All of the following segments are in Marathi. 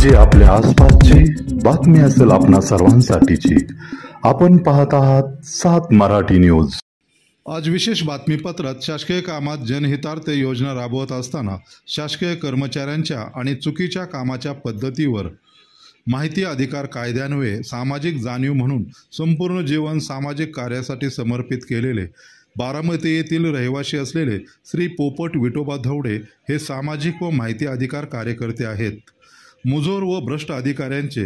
जी आपल्या आसपासची बातमी असेल आपणा सर्वांसाठीची। आपण पाहत आहात 7 मराठी न्यूज। आज विशेष बातमीपत्रात शासकीय कामात जनहितार्थ योजना राबवत असताना शासकीय कर्मचाऱ्यांच्या आणि चुकीच्या कामाच्या पद्धतीवर माहिती अधिकार कायद्यान्वये सामाजिक जाणीव म्हणून संपूर्ण जीवन सामाजिक कार्यासाठी समर्पित केलेले बारामती येथील रहिवासी असलेले श्री पोपट विठोबा धवडे हे सामाजिक व माहिती अधिकार कार्यकर्ते आहेत। मुजोर व भ्रष्ट अधिकाऱ्यांचे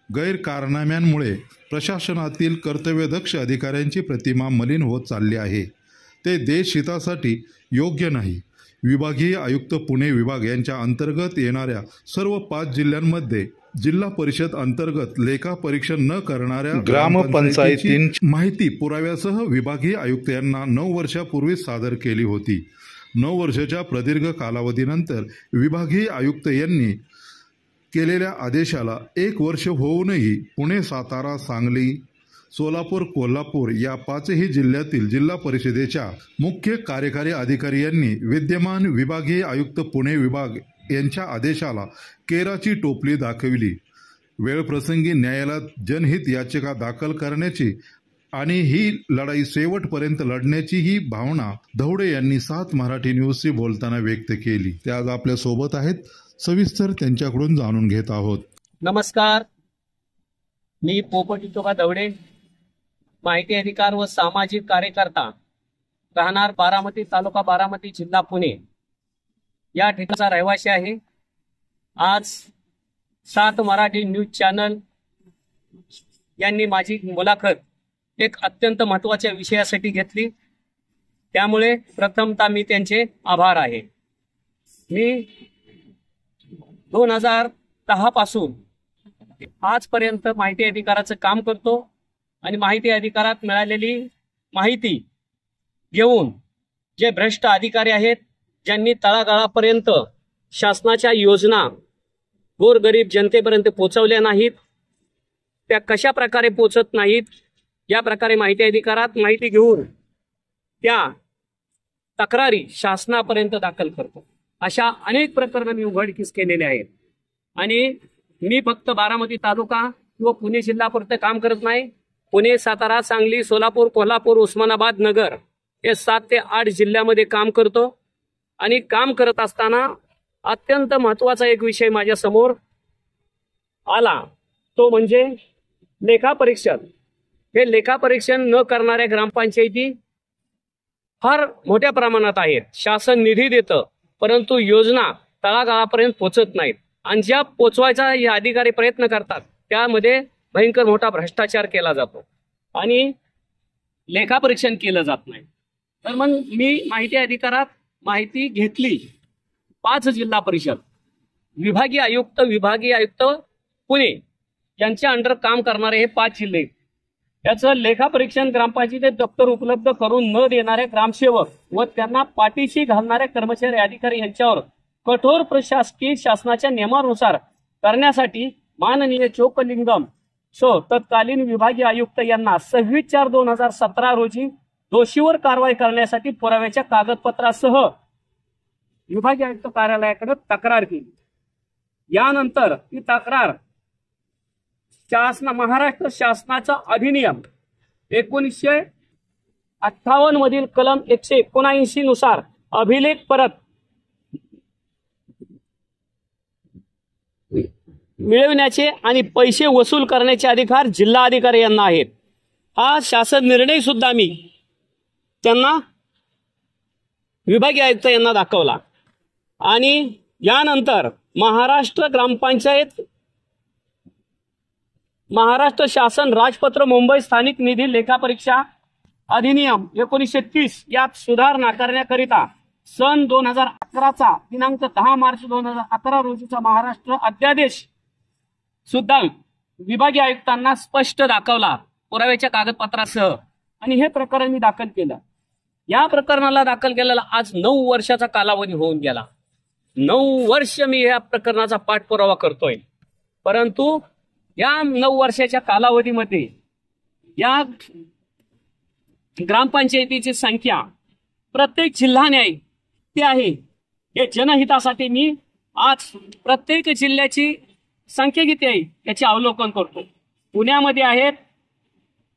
गैरकारनाम्यांमुळे प्रशासनातील कर्तव्यदक्ष अधिकाऱ्यांची प्रतिमा मलिन होत चालली आहे। ते देशहितासाठी योग्य नाही। विभागीय आयुक्त पुणे विभाग यांच्या अंतर्गत येणाऱ्या सर्व 5 जिल्ह्यांमध्ये जिल्हा परिषद अंतर्गत लेखा परीक्षण न करणाऱ्या ग्रामपंचायतींची माहिती पुराव्यासह विभागीय आयुक्त यांना 9 वर्षापूर्वी सादर केली होती। 9 वर्षाच्या प्रदीर्घ कालावधीनंतर विभागीय आयुक्त यांनी केलेल्या आदेशाला 1 वर्ष होऊनही पुणे, सातारा, सांगली, सोलापूर, कोल्हापूर या 5ही जिल्ह्यातील जिल्हा परिषदेच्या मुख्य कार्यकारी अधिकारी यांनी विद्यमान विभागीय आयुक्त पुणे विभाग यांच्या आदेशाला केराची टोपली दाखविली। वेळप्रसंगी न्यायालयात जनहित याचिका दाखल करण्याची आणि ही लढाई शेवटपर्यंत लढण्याची ही भावना धवडे यांनी 7 मराठी न्यूजशी बोलताना व्यक्त केली। ते आज आपल्या सोबत आहेत। सविस्तर त्यांच्याकडून जाणून घेत आहोत। नमस्कार, मी पोपट विठोबा धवडे, माहिती अधिकार व सामाजिक कार्यकर्ता, राहणार बारामती, तालुका बारामती, जिल्हा पुणे या ठिकाणचा रहिवासी आहे। आज 7 मराठी न्यूज चॅनल यांनी माझी मुलाखत एक अत्यंत महत्त्वाच्या विषयासाठी घेतली, त्यामुळे प्रथमतः मी त्यांचे आभार आहे। मी 2010 पासून आजपर्यंत माहिती अधिकाराचं काम करतो आणि माहिती अधिकारात मिळालेली माहिती घेऊन जे भ्रष्ट अधिकारी आहेत, ज्यांनी तळागाळापर्यंत शासनाच्या योजना गोरगरीब जनतेपर्यंत पोहोचवल्या नाहीत, त्या कशा प्रकारे पोहोचत नाहीत, या प्रकारे माहिती अधिकारात माहिती घेऊन त्या तक्रारी शासनापर्यंत दाखल करतो। अशा अनेक प्रकरण मी उघडकीस केलेले आहेत आणि मी फक्त बारामती तालुका व पुणे जिल्ह्यापुरते काम करत नाही। पुणे, सातारा, सांगली, सोलापूर, कोल्हापूर, उस्मानाबाद, नगर हे 7 ते 8 जिल्ह्यामध्ये काम करतो आणि काम करत असताना अत्यंत महत्त्वाचा एक विषय माझ्या समोर आला, तो म्हणजे लेखापरीक्षण। हे लेखापरीक्षण न करणाऱ्या ग्रामपंचायती फार मोठ्या प्रमाणात आहेत। शासन निधी देतं, परंतु योजना तळागाळापर्यंत पोहोचत नाहीत आणि ज्या पोचवायचा हे अधिकारी प्रयत्न करतात त्यामध्ये भयंकर मोठा भ्रष्टाचार केला जातो आणि लेखापरीक्षण केलं जात नाही। तर मग मी माहिती अधिकारात माहिती घेतली। 5 जिल्हा परिषद विभागीय आयुक्त पुणे यांच्या अंडर काम करणारे हे 5 जिल्हे, याचं लेखापरीक्षण ग्रामपंचायतीत दप्तर उपलब्ध करून न देणारे ग्रामसेवक व त्यांना पाठीशी घालणारे कर्मचारी अधिकारी यांच्यावर कठोर प्रशासकीय शासनाच्या नियमानुसार करण्यासाठी माननीय चोक्कलिंगम तत्कालीन विभागीय आयुक्त यांना 26/4/2017 रोजी दोषीवर कारवाई करण्यासाठी पुराव्याच्या कागदपत्रासह विभागीय आयुक्त कार्यालयाकडे तक्रार केली। यानंतर ही तक्रार महाराष्ट्र शासनाचा अधिनियम 1958 मधील कलम 179 नुसार अभिलेख परत मिळविण्याचे आणि पैसे वसूल करण्याचे अधिकार जिल्हाधिकारी यांना आहेत। हा शासन निर्णय सुद्धा मी त्यांना विभागीय आयुक्त यांना दाखवला आणि यानंतर महाराष्ट्र शासन राजपत्र मुंबई स्थानिक निधी लेखापरीक्षा अधिनियम 1930 यात सुधारणा करण्याकरिता सन 2011चा दिनांक 10 मार्च 2011 रोजीचा महाराष्ट्र अध्यादेश सुद्धा विभागीय आयुक्तांना स्पष्ट दाखवला पुराव्याच्या कागदपत्रासह आणि हे प्रकरण मी दाखल केलं। या प्रकरणाला दाखल केलेला आज 9 वर्षाचा कालावधी होऊन गेला। 9 वर्ष मी या प्रकरणाचा पाठपुरावा करतोय, परंतु या 9 वर्षाच्या कालावधीमध्ये या ग्रामपंचायतीची संख्या प्रत्येक जिल्हान्याय किती आहे हे जनहितासाठी मी आज प्रत्येक जिल्ह्याची संख्या किती आहे याचे अवलोकन करतो. पुण्यामध्ये आहेत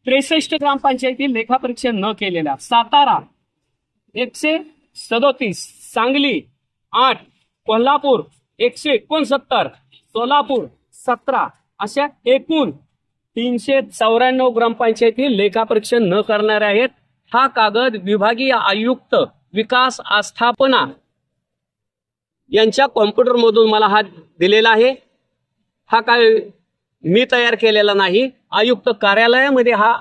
63 ग्रामपंचायती लेखापरीक्षण न केलेल्या, सातारा 137, सांगली 8, कोल्हापूर 169, सोलापूर 17, अशा एकूण 394 ग्रामपंचायती लेखापरीक्षण न करणाऱ्या आहेत. हा कागद विभागीय आयुक्त विकास आस्थापना यांच्या कॉम्प्युटरमधून मला हा दिलेला आहे. हा काय मी तयार केलेला नाही, आयुक्त कार्यालयामध्ये हा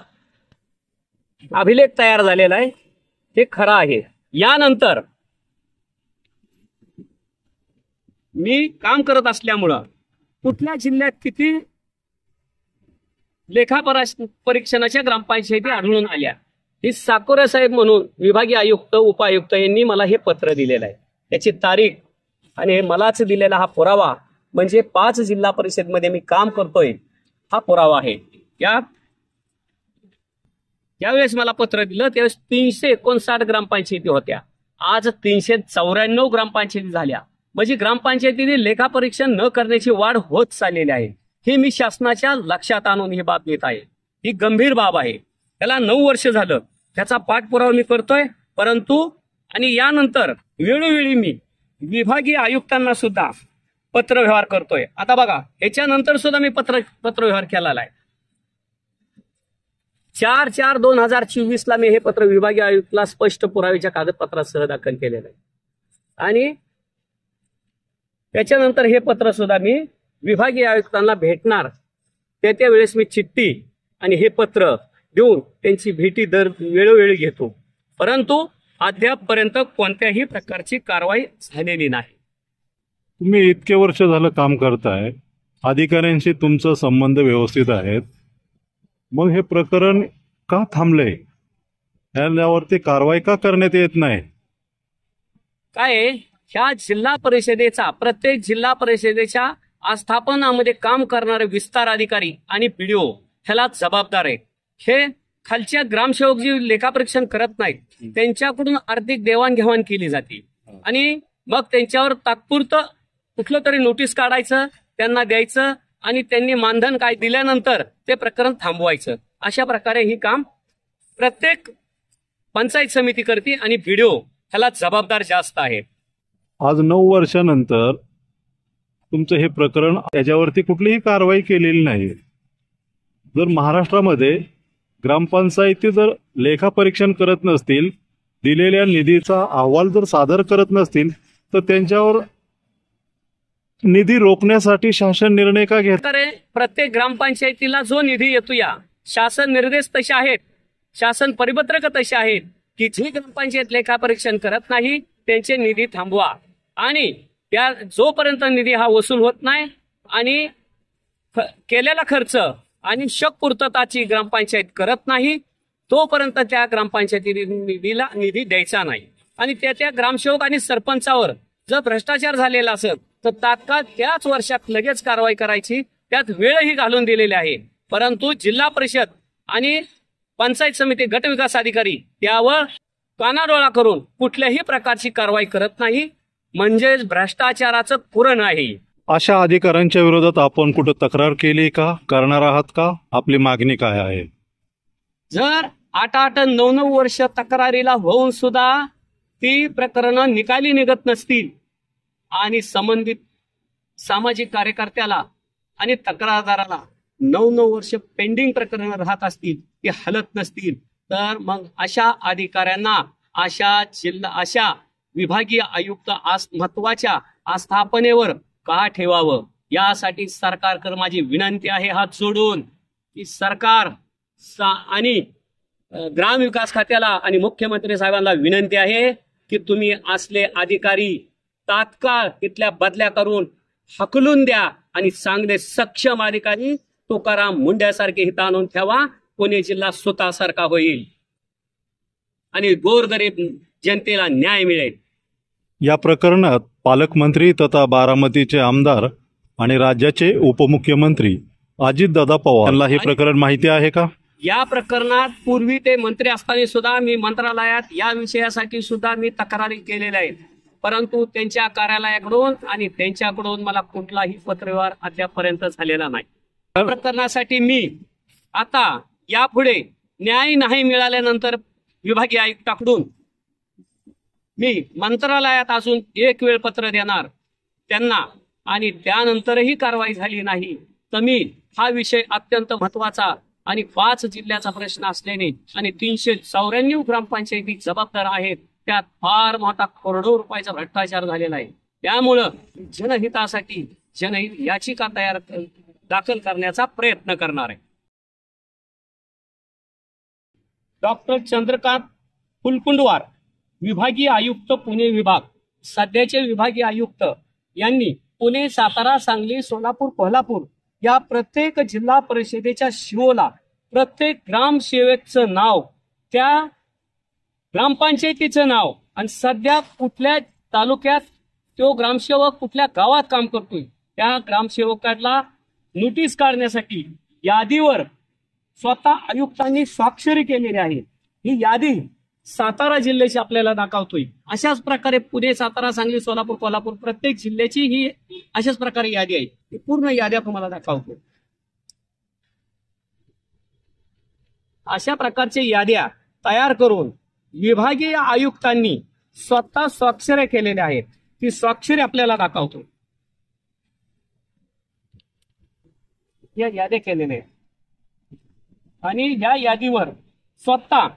अभिलेख तयार झालेला आहे, हे खरं आहे. यानंतर मी काम करत असल्यामुळं कुठल्या जिल्ह्यात किती लेखापरीक्षणाच्या ग्रामपंचायती आढळून आल्या, ही साकोरे साहेब म्हणून विभागीय आयुक्त उपायुक्त यांनी मला हे पत्र दिलेलं आहे. त्याची तारीख आणि हे मलाच दिलेला हा पुरावा म्हणजे 5 जिल्हा परिषदमध्ये मी काम करतोय हा पुरावा आहे. त्यावेळेस मला पत्र दिलं त्यावेळेस 359 ग्रामपंचायती होत्या, आज 394 ग्रामपंचायती झाल्या. म्हणजे ग्रामपंचायतीने लेखापरीक्षण न करण्याची वाढ होत चाललेली आहे. हे मी शासनाच्या लक्षात आणून ही बाब देत आहे. ही गंभीर बाब आहे. त्याला 9 वर्ष झालं त्याचा पाठपुरावा मी करतोय. परंतु आणि यानंतर वेळोवेळी मी विभागीय आयुक्तांना सुद्धा पत्रव्यवहार करतोय. आता बघा याच्यानंतर सुद्धा मी पत्रव्यवहार केलेला आहे. 4/4/2024 ला मी हे पत्र विभागीय आयुक्तला स्पष्ट पुराव्याच्या कागदपत्रासह दाखल केलेलं आहे. आणि त्याच्यानंतर हे पत्र सुद्धा मी विभागीय आयुक्तांना भेटणार त्या वेळेस मी चिठ्ठी आणि हे पत्र देऊन त्यांची भेटी दर वेळोवेळी घेतो. परंतु अद्यापपर्यंत कोणत्याही प्रकारची कारवाई झालेली नाही. तुम्ही इतके वर्ष झालं काम करताय, अधिकाऱ्यांशी तुमचा संबंध व्यवस्थित आहेत, मग हे प्रकरण का थांबलंय? यावरती कारवाई का करण्यात येत नाही? काय ह्या जिल्हा परिषदेचा प्रत्येक जिल्हा परिषदेच्या आस्थापनामध्ये काम करणारे विस्तार अधिकारी आणि PDO ह्याला जबाबदार आहे. हे खालच्या ग्रामसेवक जी लेखापरीक्षण करत नाहीत त्यांच्याकडून आर्थिक देवाणघेवाण केली जाते आणि मग त्यांच्यावर तात्पुरतं कुठलं तरी नोटीस काढायचं, त्यांना द्यायचं आणि त्यांनी मानधन काय दिल्यानंतर ते प्रकरण थांबवायचं. अशा प्रकारे ही काम प्रत्येक पंचायत समिती करते आणि PDO ह्याला जबाबदार जास्त आहे. आज 9 वर्षानंतर तुमचं हे प्रकरण याच्यावरती कुठलीही कारवाई केलेली नाही. जर महाराष्ट्रामध्ये ग्रामपंचायती जर लेखापरीक्षण करत नसतील, दिलेल्या निधीचा अहवाल जर सादर करत नसतील, तर त्यांच्यावर निधी रोखण्यासाठी शासन निर्णय का घेत? प्रत्येक ग्रामपंचायतीला जो निधी येतो या शासन निर्देश तसे आहेत, शासन परिपत्रक तसे आहेत की जी ग्रामपंचायत लेखापरीक्षण करत नाही त्यांचे निधी थांबवा आणि त्या जोपर्यंत निधी हा वसूल होत नाही आणि केलेला खर्च आणि शक पूर्तताची ग्रामपंचायत करत नाही तोपर्यंत त्या ग्रामपंचायतीला निधी द्यायचा नाही. आणि त्या ग्रामसेवक आणि सरपंचावर जर भ्रष्टाचार झालेला असेल तर तात्काळ त्याच वर्षात लगेच कारवाई करायची, त्यात वेळही घालून दिलेली आहे. परंतु जिल्हा परिषद आणि पंचायत समिती गट विकास अधिकारी त्यावर कानाडोळा करून कुठल्याही प्रकारची कारवाई करत नाही, म्हणजेच भ्रष्टाचाराचं पुरण आहे. अशा अधिकाऱ्यांच्या विरोधात आपण कुठं तक्रार केली का, करणार आहात का? आपली मागणी काय आहे? जर 8-9 वर्ष तक्रारीला होऊन सुद्धा ती प्रकरणं निकाली निघत नसतील आणि संबंधित सामाजिक कार्यकर्त्याला आणि तक्रारदाराला 9 वर्ष पेंडिंग प्रकरण राहत असतील, ते हलत नसतील, तर मग अशा अधिकाऱ्यांना अशा विभागीय आयुक्त महत्वाच्या आस्थापनेवर का ठेवावं यासाठी सरकारकडे माझी विनंती आहे हात जोडून की सरकार आणि ग्रामविकास खात्याला आणि मुख्यमंत्री साहेबांना विनंती आहे की तुम्ही असले अधिकारी तात्काळ तिथल्या बदल्या करून हकलून द्या आणि चांगले सक्षम अधिकारी तुकाराम मुंड्यासारखे हित आणून ठेवा. पुणे जिल्हा स्वतःसारखा होईल आणि गोरगरीब जनतेला न्याय मिळेल. या प्रकरणात पालकमंत्री तथा बारामतीचे आमदार आणि राज्याचे उपमुख्यमंत्री अजितदादा पवार यांना हे प्रकरण माहिती आहे का? या प्रकरणात पूर्वी ते मंत्री असताना सुद्धा मी मंत्रालयात या विषयासाठी सुद्धा मी तक्रारी केलेल्या आहेत. परंतु त्यांच्या कार्यालयाकडून आणि त्यांच्याकडून मला कुठलाही पत्रव्यवहार अद्यापर्यंत झालेला नाही. या प्रकरणासाठी मी आता यापुढे न्याय नाही मिळाल्यानंतर विभागीय आयुक्ताकडून मी मंत्रालयात अजून एक वेळ पत्र देणार त्यांना, आणि त्यानंतरही कारवाई झाली नाही तर मी हा विषय अत्यंत महत्वाचा आणि 5 जिल्ह्याचा प्रश्न असल्याने आणि 394 ग्रामपंचायती जबाबदार आहेत, त्यात फार मोठा करोडो रुपयाचा भ्रष्टाचार झालेला आहे. त्यामुळं जनहितासाठी जनहित याचिका दाखल करण्याचा प्रयत्न करणार आहे. डॉक्टर चंद्रकांत फुलकुंडवार, विभागीय आयुक्त पुणे विभाग, सध्याचे विभागीय आयुक्त, यांनी पुणे, सातारा, सांगली, सोलापूर, कोल्हापूर या प्रत्येक जिल्हा परिषदेच्या शिओला प्रत्येक ग्रामसेवकचं नाव, त्या ग्रामपंचायतीचं नाव आणि सध्या कुठल्या तालुक्यात तो ग्रामसेवक कुठल्या गावात काम करतोय त्या ग्रामसेवकाला नोटीस काढण्यासाठी यादीवर स्वतः आयुक्तांनी स्वाक्षरी केलेली आहे. ही यादी सातारा जिल्ह्याची आपल्याला दाखवतोय. अशाच प्रकारे पुणे, सातारा, सांगली, सोलापूर, कोल्हापूर प्रत्येक जिल्ह्याची ही अशाच प्रकारे यादी आहे. ही पूर्ण याद्या तुम्हाला दाखवतो. अशा प्रकारच्या याद्या तयार करून विभागीय आयुक्तांनी स्वतः स्वाक्षऱ्या केलेल्या आहेत. ती स्वाक्षरी आपल्याला दाखवतो. या याद्या केलेल्या आहेत आणि या यादीवर स्वतः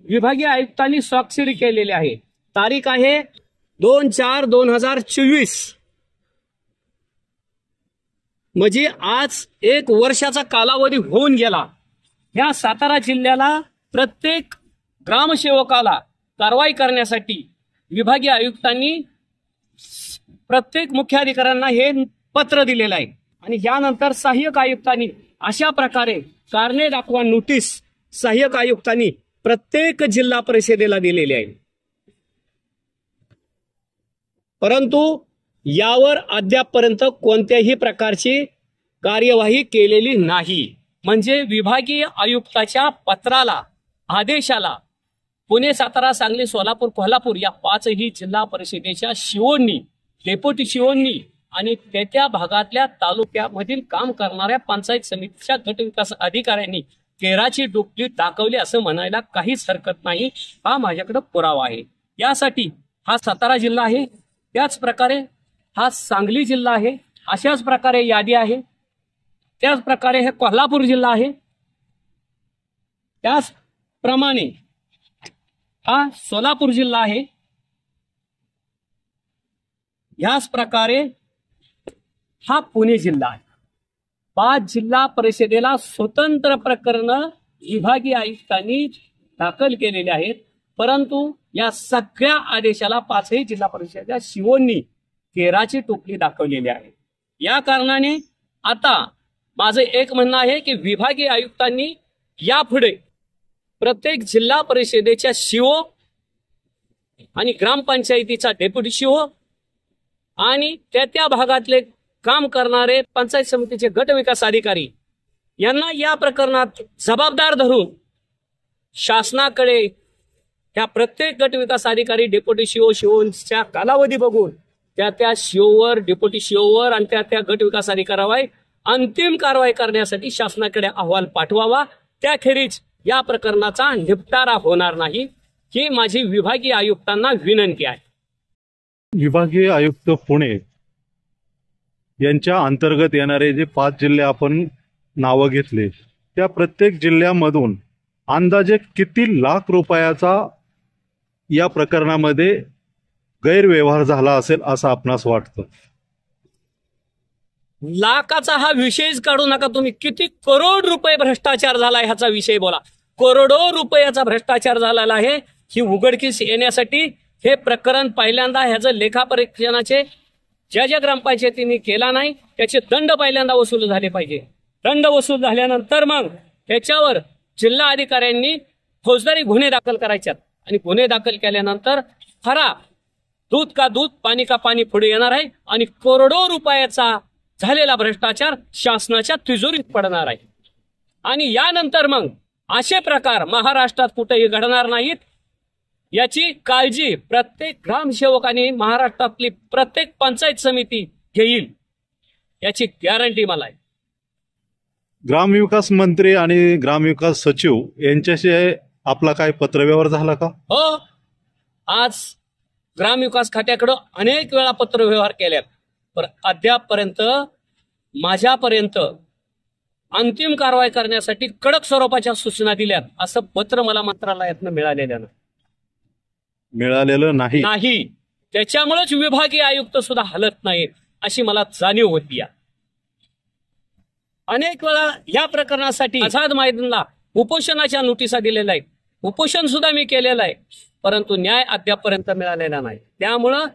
विभागीय आयुक्तांनी स्वाक्षरी केलेली आहे. तारीख आहे 2/4/2024. म्हणजे आज 1 वर्षाचा कालावधी होऊन गेला. या सातारा जिल्ह्याला प्रत्येक ग्रामसेवकाला कारवाई करण्यासाठी विभागीय आयुक्तांनी प्रत्येक मुख्याधिकाऱ्यांना हे पत्र दिलेलं आहे आणि यानंतर सहाय्यक आयुक्तांनी अशा प्रकारे कारणे दाखवा नोटीस सहाय्यक आयुक्तांनी प्रत्येक जिल्हा परिषदेला दिलेली आहे. परंतु यावर अद्यापपर्यंत कोणत्याही प्रकारची कार्यवाही केलेली नाही. म्हणजे विभागीय आयुक्ताच्या पत्राला, आदेशाला पुणे, सातारा, सांगली, सोलापूर, कोल्हापूर या 5ही जिल्हा परिषदेच्या शिओंनी, डेप्युटी शिओंनी आणि त्या भागातल्या तालुक्यामधील काम करणाऱ्या पंचायत समितीच्या गट विकास अधिकाऱ्यांनी केराची डोकली दाखवली असं म्हणायला काहीच हरकत नाही. हा माझ्याकडे पुरावा आहे. यासाठी हा सातारा जिल्हा आहे, त्याच प्रकारे हा सांगली जिल्हा आहे, अशाच प्रकारे यादी आहे. त्याच प्रकारे हे कोल्हापूर जिल्हा आहे, त्याचप्रमाणे हा सोलापूर जिल्हा आहे. याच प्रकारे हा पुणे जिल्हा आहे. 5 जिल्हा परिषदेला स्वतंत्र प्रकरण विभागीय आयुक्तांनी दाखल केलेले आहेत. परंतु या सगळ्या आदेशाला 5ही जिल्हा परिषदेच्या शिओंनी केराची टोपली दाखवलेली आहे. या कारणाने आता माझं एक म्हणणं आहे की विभागीय आयुक्तांनी यापुढे प्रत्येक जिल्हा परिषदेच्या शिओ आणि ग्रामपंचायतीचा डेप्युटी शिओ आणि त्या भागातले काम करणारे पंचायत समितीचे गट विकास अधिकारी यांना या प्रकरणात जबाबदार धरून शासनाकडे त्या प्रत्येक गट विकास अधिकारी, डेप्युटी शिओ, शिओच्या कालावधी बघून त्या शिओवर, डेप्युटी शिओवर आणि त्या गट विकास अधिकाऱ्यावर अंतिम कारवाई करण्यासाठी शासनाकडे अहवाल पाठवावा. त्याखेरीज या प्रकरणाचा निपटारा होणार नाही, ही माझी विभागीय आयुक्तांना विनंती आहे. विभागीय आयुक्त पुणे यांच्या अंतर्गत येणारे जे 5 जिल्हे आपण नावं घेतले, त्या प्रत्येक जिल्ह्यामधून अंदाजे किती लाख रुपयाचा या प्रकरणामध्ये गैरव्यवहार झाला असेल असं आपणास वाटतं? लाखाचा हा विषयच काढू नका तुम्ही. किती करोड रुपये भ्रष्टाचार झाला ह्याचा विषय बोला. करोडो रुपयाचा भ्रष्टाचार झालेला आहे. ही उघडकीस येण्यासाठी हे प्रकरण पहिल्यांदा ह्याचं लेखापरीक्षणाचे ज्या ग्रामपंचायतींनी केला नाही त्याचे दंड पहिल्यांदा वसूल झाले पाहिजे. दंड वसूल झाल्यानंतर मग त्याच्यावर जिल्हा अधिकाऱ्यांनी फौजदारी गुन्हे दाखल करायच्यात आणि गुन्हे दाखल केल्यानंतर खरा दूध का दूध, पाणी का पाणी पुढे येणार आहे आणि करोडो रुपयाचा झालेला भ्रष्टाचार शासनाच्या तिजोरीत पडणार आहे. आणि यानंतर मग असे प्रकार महाराष्ट्रात कुठेही घडणार नाहीत. याची काळजी प्रत्येक ग्रामसेवकाने महाराष्ट्रातली प्रत्येक पंचायत समिती घेईल याची गॅरंटी मला आहे. ग्रामविकास मंत्री आणि ग्रामविकास सचिव यांच्याशी आपला काय पत्रव्यवहार झाला का? हो, आज ग्रामविकास खात्याकडं अनेक वेळा पत्रव्यवहार केल्यात, पण अद्यापपर्यंत माझ्यापर्यंत अंतिम कारवाई करण्यासाठी कडक स्वरूपाच्या सूचना दिल्यात असं पत्र मला मंत्रालयातनं मिळालेलं नाही. त्याच्यामुळेच विभागीय आयुक्त सुद्धा हलत नाहीत अशी मला जाणीव होती. अनेक वेळा या प्रकरणासाठी आझाद मैदानला उपोषणाच्या नोटिसा दिलेल्या आहेत, उपोषण सुद्धा मी केलेलं आहे, परंतु न्याय अद्यापपर्यंत मिळालेला नाही. त्यामुळं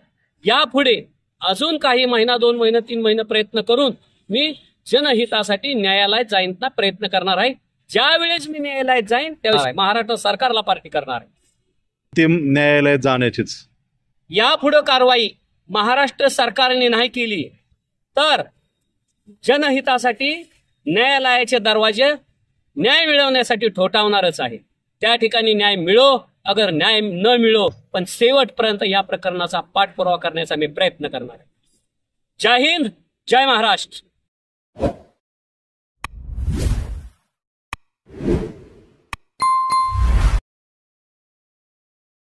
यापुढे अजून काही महिना, 2 महिने, 3 महिने प्रयत्न करून मी जनहितासाठी न्यायालयात जाईनचा प्रयत्न करणार आहे. ज्या वेळेस मी न्यायालयात जाईन त्यावेळेस महाराष्ट्र सरकारला पार्टी करणार आहे. ते न्यायालयात जाण्याचीच यापुढे कारवाई महाराष्ट्र सरकारने नाही केली तर जनहितासाठी न्यायालयाचे दरवाजे न्याय मिळवण्यासाठी ठोठावणारच आहे. त्या ठिकाणी न्याय मिळो, अगर न्याय न मिळो, पण शेवटपर्यंत या प्रकरणाचा पाठपुरावा करण्याचा मी प्रयत्न करणार आहे. जय हिंद, जय महाराष्ट्र.